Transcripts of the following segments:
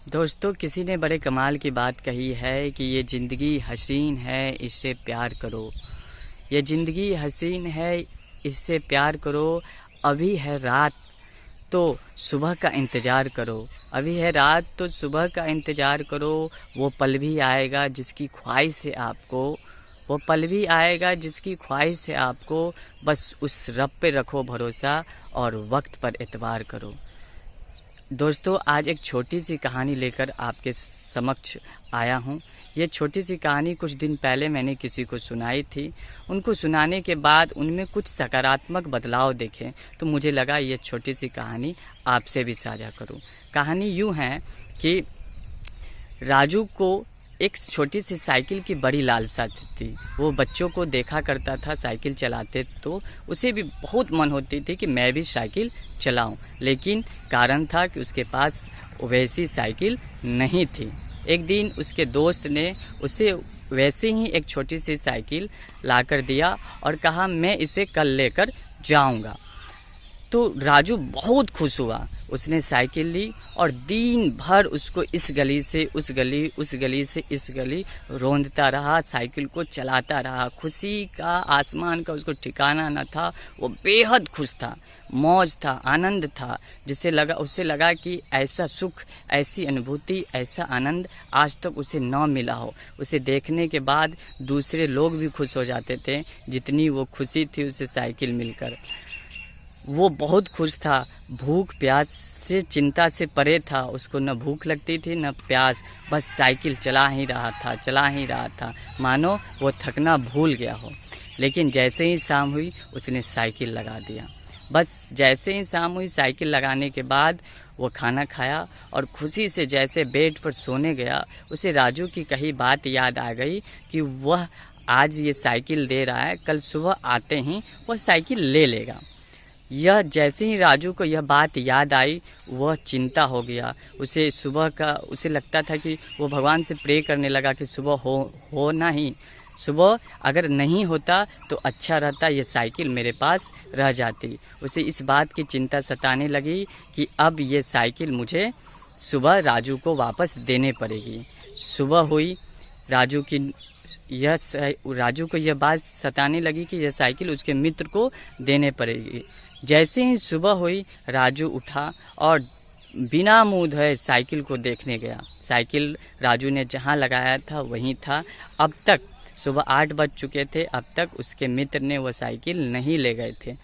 दोस्तों, किसी ने बड़े कमाल की बात कही है कि ये ज़िंदगी हसीन है, इससे प्यार करो। ये ज़िंदगी हसीन है, इससे प्यार करो। अभी है रात तो सुबह का इंतज़ार करो। अभी है रात तो सुबह का इंतज़ार करो। वो पल भी आएगा जिसकी ख्वाहिश है आपको। वो पल भी आएगा जिसकी ख्वाहिश है आपको। बस उस रब पे रखो भरोसा और वक्त पर एतबार करो। दोस्तों, आज एक छोटी सी कहानी लेकर आपके समक्ष आया हूँ। ये छोटी सी कहानी कुछ दिन पहले मैंने किसी को सुनाई थी। उनको सुनाने के बाद उनमें कुछ सकारात्मक बदलाव देखे तो मुझे लगा ये छोटी सी कहानी आपसे भी साझा करूँ। कहानी यूँ है कि राजू को एक छोटी सी साइकिल की बड़ी लालसा थी। वो बच्चों को देखा करता था साइकिल चलाते तो उसे भी बहुत मन होती थी कि मैं भी साइकिल चलाऊं, लेकिन कारण था कि उसके पास वैसी साइकिल नहीं थी। एक दिन उसके दोस्त ने उसे वैसे ही एक छोटी सी साइकिल लाकर दिया और कहा मैं इसे कल लेकर जाऊंगा। तो राजू बहुत खुश हुआ। उसने साइकिल ली और दिन भर उसको इस गली से उस गली, उस गली से इस गली रौंदता रहा, साइकिल को चलाता रहा। खुशी का आसमान का उसको ठिकाना न था। वो बेहद खुश था, मौज था, आनंद था, उसे लगा कि ऐसा सुख, ऐसी अनुभूति, ऐसा आनंद आज तक उसे न मिला हो। उसे देखने के बाद दूसरे लोग भी खुश हो जाते थे जितनी वो खुशी थी उसे साइकिल मिलकर। वो बहुत खुश था, भूख प्यास से चिंता से परे था। उसको न भूख लगती थी न प्यास, बस साइकिल चला ही रहा था, मानो वो थकना भूल गया हो। लेकिन जैसे ही शाम हुई उसने साइकिल लगा दिया। बस जैसे ही शाम हुई साइकिल लगाने के बाद वो खाना खाया और खुशी से जैसे बेड पर सोने गया उसे राजू की कही बात याद आ गई कि वह आज ये साइकिल दे रहा है, कल सुबह आते ही वह साइकिल ले लेगा। यह जैसे ही राजू को यह बात याद आई वह चिंता हो गया। उसे लगता था कि वो भगवान से प्रे करने लगा कि सुबह हो ना ही, सुबह अगर नहीं होता तो अच्छा रहता, ये साइकिल मेरे पास रह जाती। उसे इस बात की चिंता सताने लगी कि अब ये साइकिल मुझे सुबह राजू को वापस देने पड़ेगी। सुबह हुई, राजू को यह बात सताने लगी कि यह साइकिल उसके मित्र को देने पड़ेगी। जैसे ही सुबह हुई राजू उठा और बिना मुंह धोए साइकिल को देखने गया। साइकिल राजू ने जहां लगाया था वहीं था। अब तक सुबह 8 बज चुके थे, अब तक उसके मित्र ने वो साइकिल नहीं ले गए थे।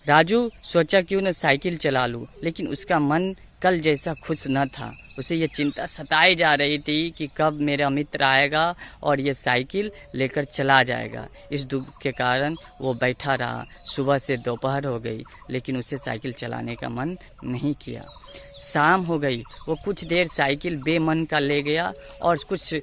राजू सोचा क्यों न साइकिल चला लूँ, लेकिन उसका मन कल जैसा खुश न था। उसे ये चिंता सताई जा रही थी कि कब मेरा मित्र आएगा और ये साइकिल लेकर चला जाएगा। इस दुख के कारण वो बैठा रहा। सुबह से दोपहर हो गई लेकिन उसे साइकिल चलाने का मन नहीं किया। शाम हो गई, वो कुछ देर साइकिल बेमन का ले गया और कुछ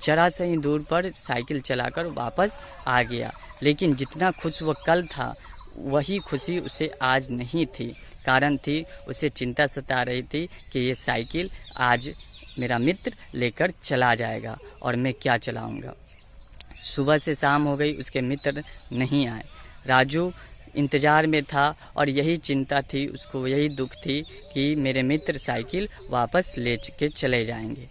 जरा से ही दूर पर साइकिल चलाकर वापस आ गया। लेकिन जितना खुश वो कल था वही खुशी उसे आज नहीं थी। कारण थी उसे चिंता सता रही थी कि ये साइकिल आज मेरा मित्र लेकर चला जाएगा और मैं क्या चलाऊंगा। सुबह से शाम हो गई, उसके मित्र नहीं आए। राजू इंतज़ार में था और यही चिंता थी उसको, यही दुख थी कि मेरे मित्र साइकिल वापस ले के चले जाएंगे।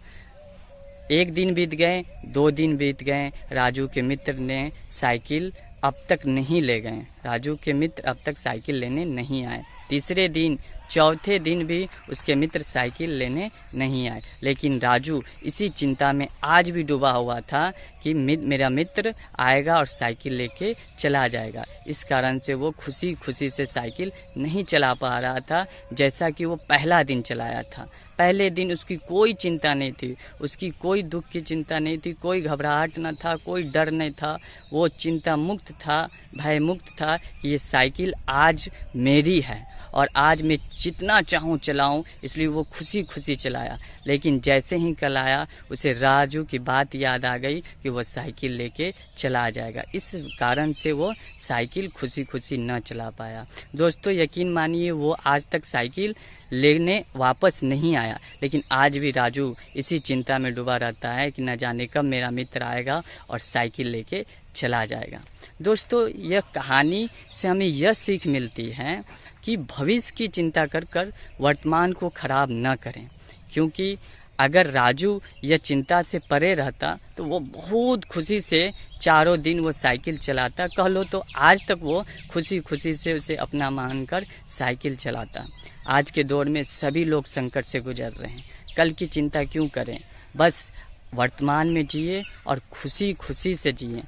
1 दिन बीत गए, 2 दिन बीत गए, राजू के मित्र ने साइकिल अब तक नहीं ले गए। राजू के मित्र अब तक साइकिल लेने नहीं आए। तीसरे दिन, चौथे दिन भी उसके मित्र साइकिल लेने नहीं आए। लेकिन राजू इसी चिंता में आज भी डूबा हुआ था कि मेरा मित्र आएगा और साइकिल लेके चला जाएगा। इस कारण से वो खुशी खुशी से साइकिल नहीं चला पा रहा था जैसा कि वो पहला दिन चलाया था। पहले दिन उसकी कोई चिंता नहीं थी, उसकी कोई दुख की चिंता नहीं थी, कोई घबराहट न था, कोई डर नहीं था। वो चिंता मुक्त था, भय मुक्त था कि ये साइकिल आज मेरी है और आज मैं जितना चाहूँ चलाऊँ, इसलिए वो खुशी खुशी चलाया। लेकिन जैसे ही कल आया उसे राजू की बात याद आ गई कि वो साइकिल लेके चला जाएगा। इस कारण से वो साइकिल खुशी खुशी न चला पाया। दोस्तों, यकीन मानिए वो आज तक साइकिल लेने वापस नहीं आया। लेकिन आज भी राजू इसी चिंता में डूबा रहता है कि न जाने कब मेरा मित्र आएगा और साइकिल लेके चला जाएगा। दोस्तों, यह कहानी से हमें यह सीख मिलती है कि भविष्य की चिंता कर कर वर्तमान को खराब न करें, क्योंकि अगर राजू यह चिंता से परे रहता तो वो बहुत खुशी से चारों दिन वो साइकिल चलाता। कह लो तो आज तक वो खुशी खुशी से उसे अपना मानकर साइकिल चलाता। आज के दौर में सभी लोग संकट से गुजर रहे हैं, कल की चिंता क्यों करें, बस वर्तमान में जिए और खुशी खुशी से जिए।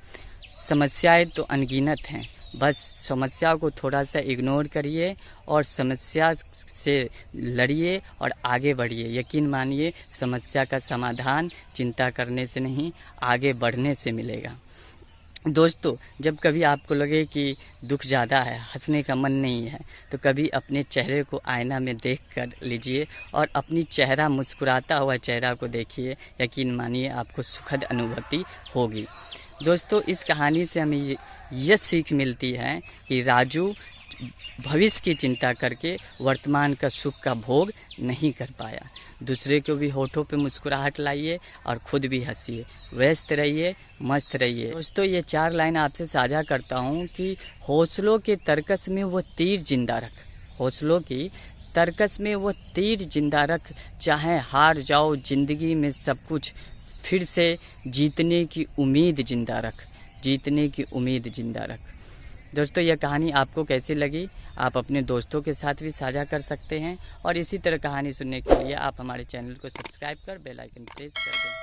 समस्याएं तो अनगिनत हैं, बस समस्या को थोड़ा सा इग्नोर करिए और समस्या से लड़िए और आगे बढ़िए। यकीन मानिए समस्या का समाधान चिंता करने से नहीं, आगे बढ़ने से मिलेगा। दोस्तों, जब कभी आपको लगे कि दुख ज़्यादा है, हंसने का मन नहीं है, तो कभी अपने चेहरे को आईना में देख कर लीजिए और अपनी चेहरा मुस्कुराता हुआ चेहरा को देखिए। यकीन मानिए आपको सुखद अनुभूति होगी। दोस्तों, इस कहानी से हमें यह सीख मिलती है कि राजू भविष्य की चिंता करके वर्तमान का सुख का भोग नहीं कर पाया। दूसरे को भी होठों पे मुस्कुराहट लाइए और खुद भी हंसिए, व्यस्त रहिए, मस्त रहिए। दोस्तों, ये 4 लाइन आपसे साझा करता हूँ कि हौसलों के तरकस में वो तीर जिंदा रख, हौसलों की तरकस में वो तीर जिंदा रख, चाहे हार जाओ जिंदगी में सब कुछ, फिर से जीतने की उम्मीद जिंदा रख, जीतने की उम्मीद जिंदा रख। दोस्तों, यह कहानी आपको कैसी लगी आप अपने दोस्तों के साथ भी साझा कर सकते हैं और इसी तरह कहानी सुनने के लिए आप हमारे चैनल को सब्सक्राइब कर बेल आइकन प्रेस कर दें।